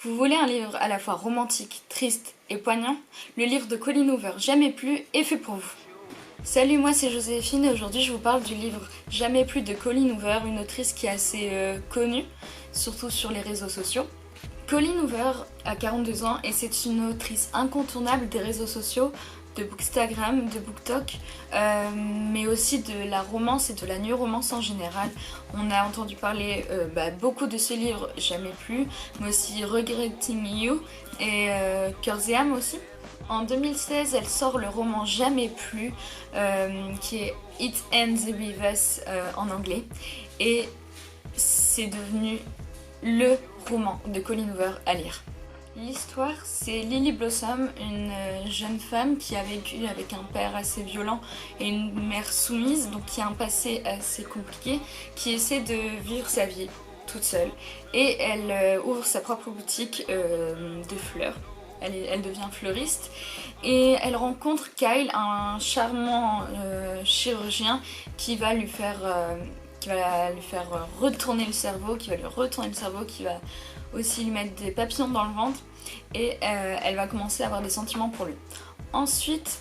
Vous voulez un livre à la fois romantique, triste et poignant? Le livre de Colleen Hoover, Jamais plus, est fait pour vous. Salut, moi c'est Joséphine et aujourd'hui je vous parle du livre Jamais plus de Colleen Hoover, une autrice qui est assez connue, surtout sur les réseaux sociaux. Colleen Hoover a 42 ans et c'est une autrice incontournable des réseaux sociaux, de Bookstagram, de BookTok, mais aussi de la romance et de la new romance en général. On a entendu parler beaucoup de ses livres, Jamais plus, mais aussi Regretting You et Cœurs et âmes aussi. En 2016, elle sort le roman Jamais plus, qui est It Ends With Us en anglais, et c'est devenu le roman de Colleen Hoover à lire. L'histoire, c'est Lily Blossom, une jeune femme qui a vécu avec un père assez violent et une mère soumise, donc qui a un passé assez compliqué, qui essaie de vivre sa vie toute seule. Et elle ouvre sa propre boutique de fleurs. Elle devient fleuriste et elle rencontre Kyle, un charmant chirurgien qui va lui faire retourner le cerveau, qui va aussi lui mettre des papillons dans le ventre et elle va commencer à avoir des sentiments pour lui. Ensuite,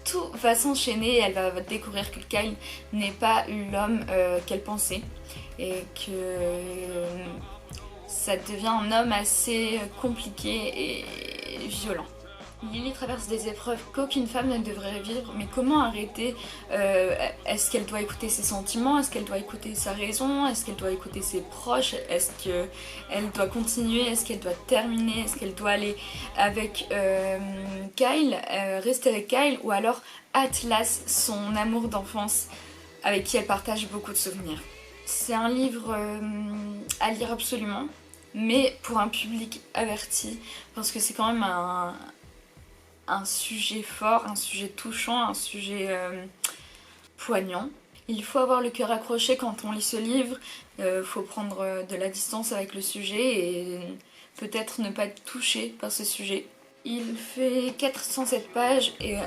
tout va s'enchaîner et elle va découvrir que Kyle n'est pas l'homme qu'elle pensait et que ça devient un homme assez compliqué et violent. Lily traverse des épreuves qu'aucune femme ne devrait vivre, mais comment arrêter? Est-ce qu'elle doit écouter ses sentiments? Est-ce qu'elle doit écouter sa raison? Est-ce qu'elle doit écouter ses proches? Est-ce qu'elle doit continuer? Est-ce qu'elle doit terminer? Est-ce qu'elle doit aller avec Kyle, rester avec Kyle, ou alors Atlas, son amour d'enfance, avec qui elle partage beaucoup de souvenirs? C'est un livre à lire absolument, mais pour un public averti, parce que c'est quand même un sujet fort, un sujet touchant, un sujet poignant. Il faut avoir le cœur accroché quand on lit ce livre, faut prendre de la distance avec le sujet et peut-être ne pas être touché par ce sujet. Il fait 407 pages et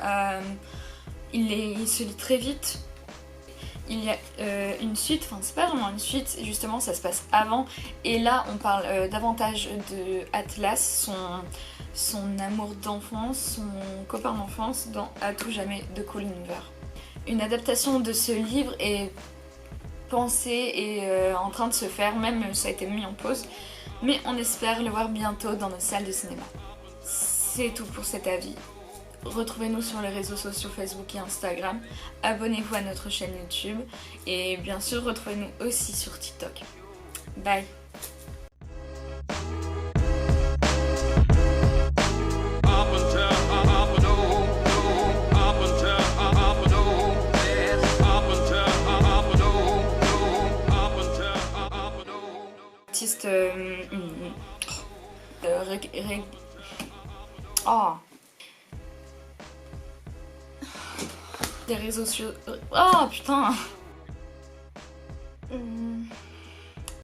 il se lit très vite. Il y a une suite, enfin c'est pas vraiment une suite, justement ça se passe avant, et là on parle davantage de Atlas, son amour d'enfance, son copain d'enfance dans À tout jamais de Colleen Hoover. Une adaptation de ce livre est pensée et en train de se faire, même ça a été mis en pause, mais on espère le voir bientôt dans nos salles de cinéma. C'est tout pour cet avis. Retrouvez-nous sur les réseaux sociaux Facebook et Instagram, abonnez-vous à notre chaîne YouTube et bien sûr retrouvez-nous aussi sur TikTok. Bye! Artiste des réseaux sociaux. Oh putain.